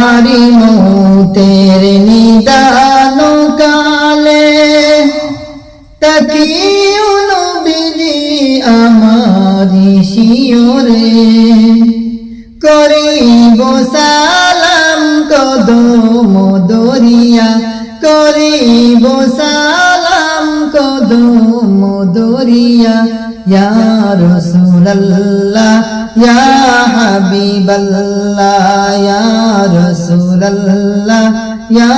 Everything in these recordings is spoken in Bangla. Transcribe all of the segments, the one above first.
তোমারি মৌতের নিদান কালে তাকিও নবীজি আমারি শিয়রে করিব সালাম কদম দরিয়া করিব সালাম কদম দরিয়া ইয়া রাসূলুল্লাহ ইয়া হাবিবাল্লাহ ইয়া রাসূলুল্লাহ ইয়া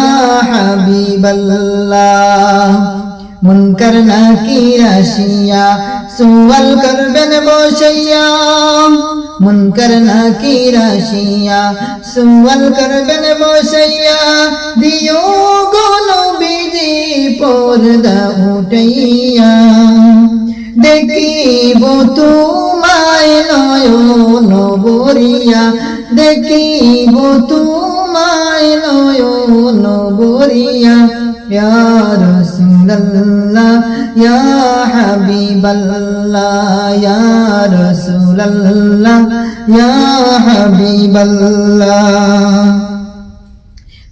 হাবিবাল্লাহ মুনকার নাকির আসিয়া সুয়াল করবেন বসাইয়া মুনকার নাকির আসিয়া সুয়াল করবেন বসাইয়া দিও গো নবীজি পর্দা উঠাইয়া দেখিব তোমায় নয়ন ভরিয়া দেখিব তোমায় নয়ন ভরিয়া ইয়া রাসূলুল্লাহ ইয়া হাবিবাল্লাহ ইয়া রাসূলুল্লাহ ইয়া হাবিবাল্লাহ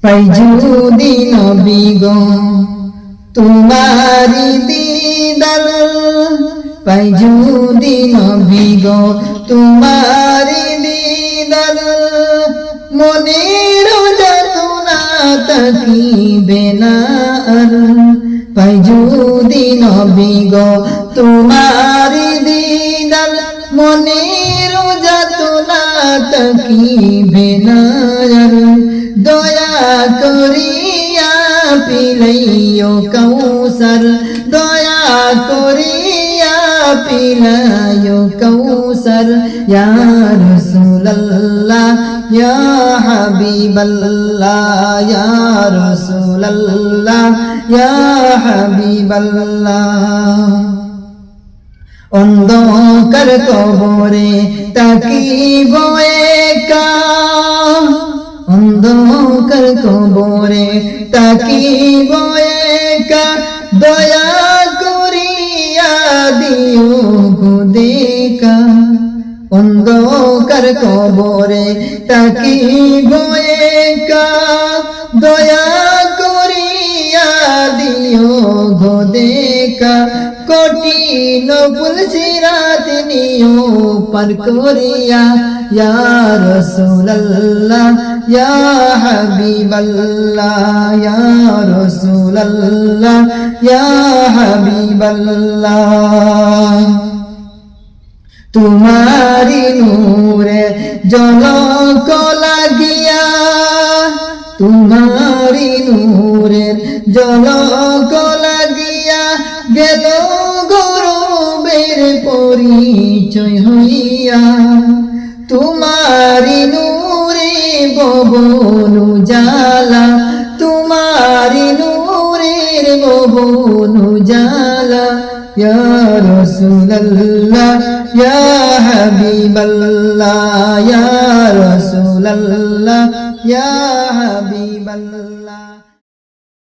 পাই যদি নবী গো তোমারি দিদার পাই যদি নবী গো তোমারি দিদার মনের যাতনা তাকিবে না আর পাই যদি নবী গো তোমারি দিদার মনের যাতনা তাকিবে না আর দয়া করিয়া পিলাইও কৌসর দয়া করিয়া পিলাইও কৌসর ইয়া রাসূলুল্লাহ ইয়া হাবিবাল্লাহ ইয়া রাসূলুল্লাহ ইয়া হাবিবাল্লাহ অন্ধকার কবরে তাকিব একা অন্ধকার কবরে তাকিব একা দয়া করিয়া দিও গো দেখা অন্ধকার কবরে তাকিব একা দয়া করিয়া দিও গো দেখা কঠিন পুলসিরাত নিও পার করিয়া ইয়া রাসূলুল্লাহ ইয়া হাবিবাল্লাহ ইয়া রাসূলুল্লাহ ইয়া হাবিবাল্লাহ তোমারি নূরে ঝলক লাগিয়া তোমারি নূরের ঝলক লাগিয়া গেল গৌরবের পরিচয় হইয়া তোমারি নূরে ভুবন উজালা তোমারি নূরের ভুবন উজালা ইয়া রাসূলুল্লাহ ইয়া হাবিবাল্লাহ ইয়া রাসূলুল্লাহ ইয়া হাবিবাল্লাহ